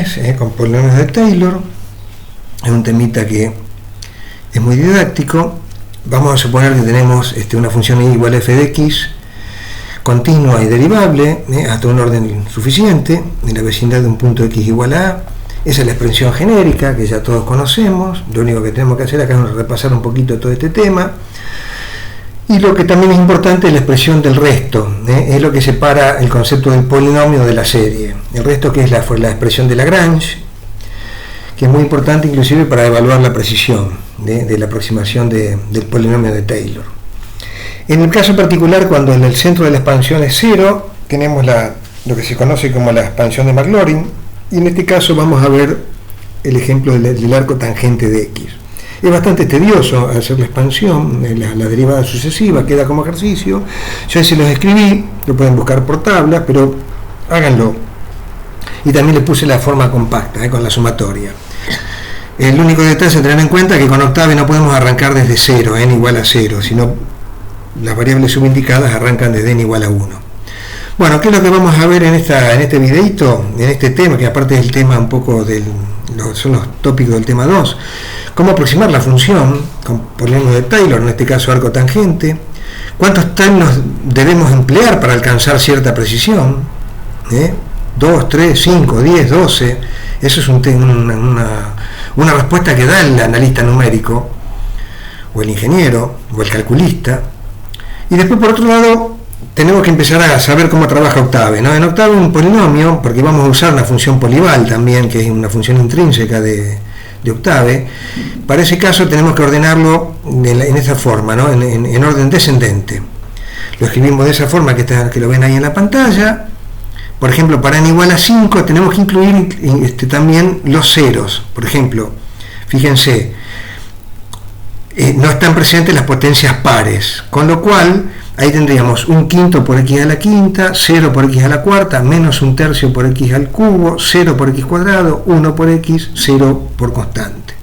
funciones con polinomios de Taylor. Es un temita que es muy didáctico. Vamos a suponer que tenemos una función y igual a f de x continua y derivable hasta un orden suficiente en la vecindad de un punto x igual a a. Esa es la expresión genérica que ya todos conocemos. Lo único que tenemos que hacer acá es repasar un poquito todo este tema. Y lo que también es importante es la expresión del resto, es lo que separa el concepto del polinomio de la serie. El resto, que es la expresión de Lagrange, que es muy importante inclusive para evaluar la precisión de la aproximación del polinomio de Taylor. En el caso particular, cuando el centro de la expansión es 0, tenemos lo que se conoce como la expansión de Maclaurin, y en este caso vamos a ver el ejemplo del arco tangente de x. Es bastante tedioso hacer la expansión, la derivada sucesiva, queda como ejercicio. Yo se los escribí, lo pueden buscar por tabla, pero háganlo. Y también le puse la forma compacta, con la sumatoria. El único detalle a tener en cuenta es que con octave no podemos arrancar desde 0, n igual a 0, sino las variables subindicadas arrancan desde n igual a 1. Bueno, ¿qué es lo que vamos a ver en este videito, en este tema, que aparte es el tema un poco son los tópicos del tema 2? Cómo aproximar la función con polinomio de Taylor, en este caso arco tangente, cuántos términos debemos emplear para alcanzar cierta precisión, 2, 3, 5, 10, 12, eso es una respuesta que da el analista numérico, o el ingeniero, o el calculista. Y después, por otro lado, tenemos que empezar a saber cómo trabaja octave, En octave un polinomio, porque vamos a usar una función polival también, que es una función intrínseca de octave. Para ese caso tenemos que ordenarlo en esta forma, en orden descendente. Lo escribimos de esa forma que lo ven ahí en la pantalla. Por ejemplo, para n igual a 5 tenemos que incluir también los ceros. Por ejemplo, fíjense, no están presentes las potencias pares, con lo cual ahí tendríamos un quinto por x a la quinta, 0 por x a la cuarta, menos un tercio por x al cubo, 0 por x cuadrado, 1 por x, 0 por constante.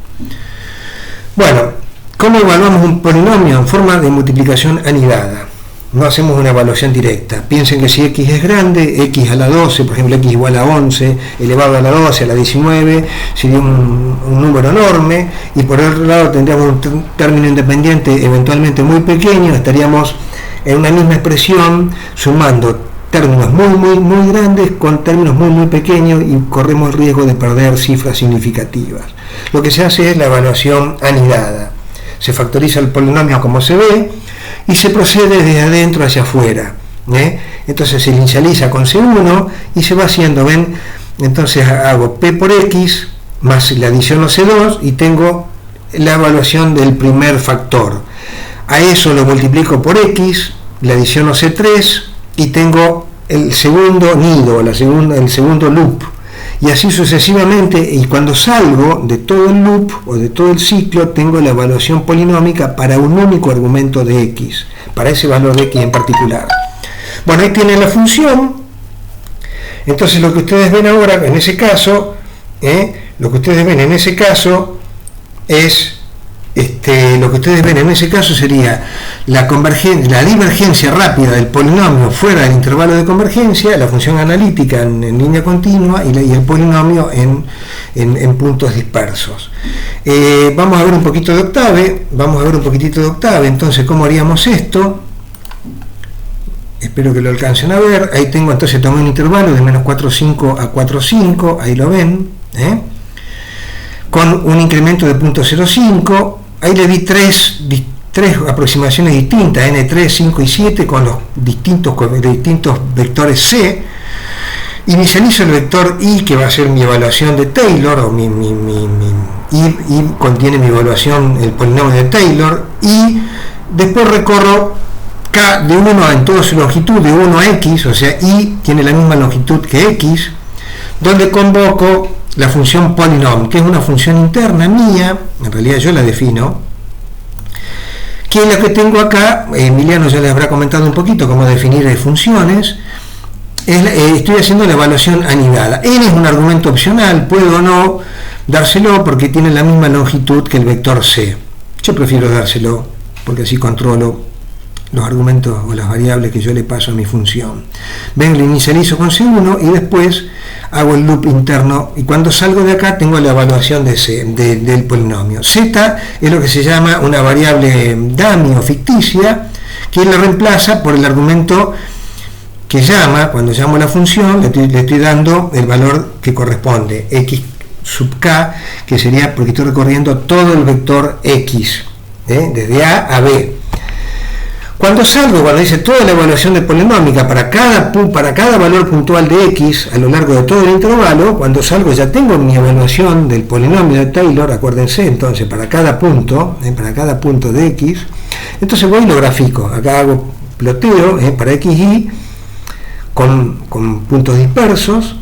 Bueno, ¿cómo evaluamos un polinomio? En forma de multiplicación anidada. No hacemos una evaluación directa. Piensen que si x es grande, x a la 12, por ejemplo x igual a 11, elevado a la 12, a la 19, sería un número enorme, y por otro lado tendríamos un término independiente eventualmente muy pequeño, estaríamos en una misma expresión sumando términos muy grandes con términos muy pequeños, y corremos el riesgo de perder cifras significativas. Lo que se hace es la evaluación anidada. Se factoriza el polinomio como se ve y se procede desde adentro hacia afuera. Entonces se inicializa con C1 y se va haciendo, ¿ven? Entonces hago P por X más le adiciono C2 y tengo la evaluación del primer factor. A eso lo multiplico por X, le adiciono C3 y tengo el segundo nido, el segundo loop. Y así sucesivamente, y cuando salgo de todo el loop o de todo el ciclo, tengo la evaluación polinómica para un único argumento de X, para ese valor de X en particular. Bueno, ahí tienen la función. Entonces lo que ustedes ven ahora, en ese caso, es lo que ustedes ven en ese caso sería la divergencia rápida del polinomio fuera del intervalo de convergencia, la función analítica en línea continua y el polinomio en puntos dispersos. Vamos a ver un poquitito de octave. Entonces, ¿cómo haríamos esto? Espero que lo alcancen a ver. Ahí tengo, entonces tomé un intervalo de menos 4,5 a 4,5, ahí lo ven, con un incremento de 0.05. Ahí le di tres aproximaciones distintas, n3, 5 y 7, con los distintos vectores C. Inicializo el vector I, que va a ser mi evaluación de Taylor, I contiene mi evaluación, el polinomio de Taylor, y después recorro K de 1 en toda su longitud, de 1 a X, o sea, I tiene la misma longitud que X, donde convoco la función polynom, que es una función interna mía, en realidad yo la defino, que es la que tengo acá. Emiliano ya les habrá comentado un poquito cómo definir funciones. Estoy haciendo la evaluación anidada. N es un argumento opcional, puedo o no dárselo porque tiene la misma longitud que el vector C. Yo prefiero dárselo porque así controlo los argumentos o las variables que yo le paso a mi función. Ven, lo inicializo con C1 y después hago el loop interno, y cuando salgo de acá tengo la evaluación del polinomio. Z es lo que se llama una variable dummy o ficticia, que la reemplaza por el argumento que llama. Cuando llamo la función le estoy dando el valor que corresponde, x sub k, que sería porque estoy recorriendo todo el vector x, desde A a B. Cuando salgo, cuando dice toda la evaluación de polinómica para cada valor puntual de x a lo largo de todo el intervalo, cuando salgo ya tengo mi evaluación del polinomio de Taylor, acuérdense, entonces para cada punto de x, entonces voy y lo grafico. Acá hago ploteo para x, y con puntos dispersos,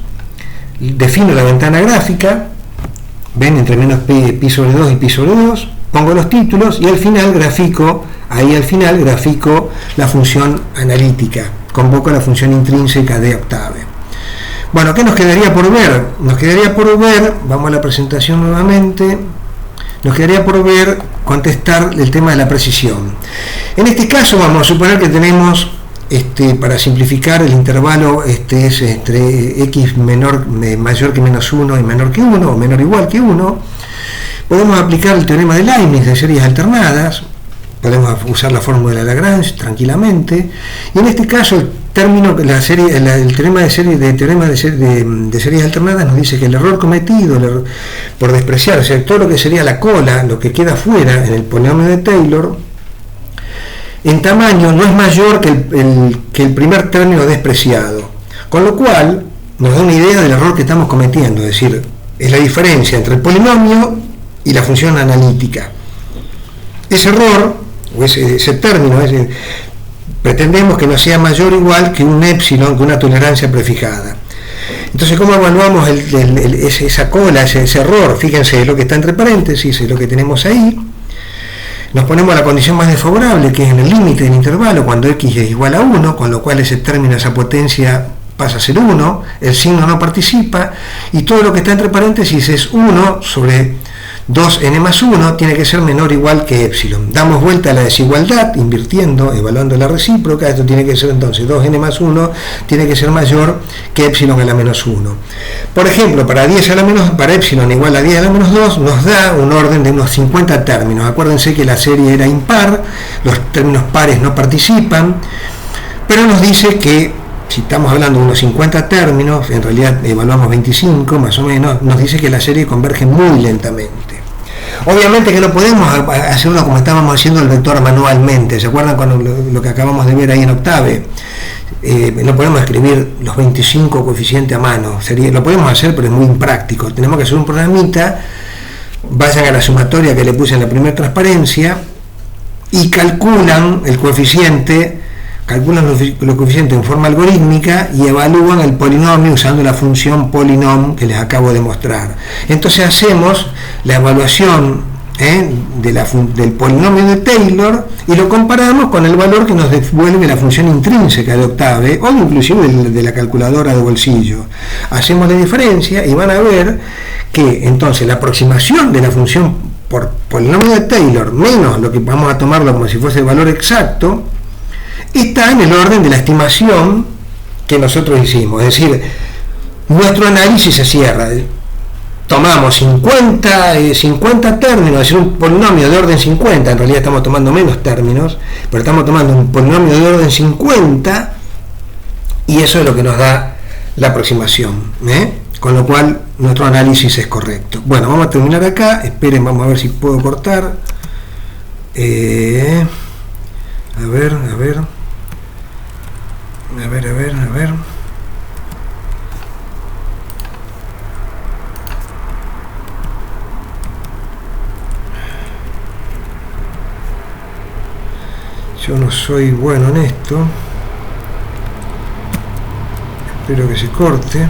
defino la ventana gráfica, ven, entre menos pi sobre 2 y pi sobre 2, pongo los títulos y al final grafico la función analítica, convoco la función intrínseca de Octave. Bueno, ¿qué nos quedaría por ver? Nos quedaría por ver, vamos a la presentación nuevamente, nos quedaría por ver, contestar el tema de la precisión. En este caso vamos a suponer que tenemos, para simplificar, el intervalo es entre x mayor que menos 1 y menor que 1, o menor o igual que 1. Podemos aplicar el teorema de Leibniz de series alternadas, podemos usar la fórmula de Lagrange tranquilamente, y en este caso el teorema de series alternadas nos dice que el error cometido por despreciar, o sea, todo lo que sería la cola, lo que queda fuera en el polinomio de Taylor, en tamaño no es mayor que el primer término despreciado, con lo cual nos da una idea del error que estamos cometiendo, es decir, es la diferencia entre el polinomio y la función analítica. Ese error, o ese término, pretendemos que no sea mayor o igual que un épsilon, que una tolerancia prefijada. Entonces, ¿cómo evaluamos esa cola, ese error? Fíjense, lo que está entre paréntesis es lo que tenemos ahí. Nos ponemos a la condición más desfavorable, que es en el límite del intervalo, cuando x es igual a 1, con lo cual ese término, esa potencia pasa a ser 1, el signo no participa, y todo lo que está entre paréntesis es 1 sobre 2n más 1, tiene que ser menor o igual que epsilon. Damos vuelta a la desigualdad, invirtiendo, evaluando la recíproca. Esto tiene que ser entonces 2n más 1, tiene que ser mayor que epsilon a la menos 1. Por ejemplo, para epsilon igual a 10 a la menos 2, nos da un orden de unos 50 términos. Acuérdense que la serie era impar, los términos pares no participan, pero nos dice que, si estamos hablando de unos 50 términos, en realidad evaluamos 25 más o menos, nos dice que la serie converge muy lentamente. Obviamente que no podemos hacerlo como estábamos haciendo el vector manualmente. ¿Se acuerdan cuando lo que acabamos de ver ahí en Octave? No podemos escribir los 25 coeficientes a mano. Lo podemos hacer, pero es muy impráctico. Tenemos que hacer un programita, vayan a la sumatoria que le puse en la primera transparencia y calculan el coeficiente, los coeficientes en forma algorítmica y evalúan el polinomio usando la función polynom que les acabo de mostrar. Entonces hacemos la evaluación del polinomio de Taylor y lo comparamos con el valor que nos devuelve la función intrínseca de Octave o inclusive de la calculadora de bolsillo. Hacemos la diferencia y van a ver que entonces la aproximación de la función por polinomio de Taylor menos lo que vamos a tomarlo como si fuese el valor exacto está en el orden de la estimación que nosotros hicimos. Es decir, nuestro análisis se cierra. Tomamos 50 términos, es decir, un polinomio de orden 50, en realidad estamos tomando menos términos, pero estamos tomando un polinomio de orden 50 y eso es lo que nos da la aproximación, con lo cual nuestro análisis es correcto. Bueno, vamos a terminar acá, esperen, vamos a ver si puedo cortar. A ver. Yo no soy bueno en esto. Espero que se corte.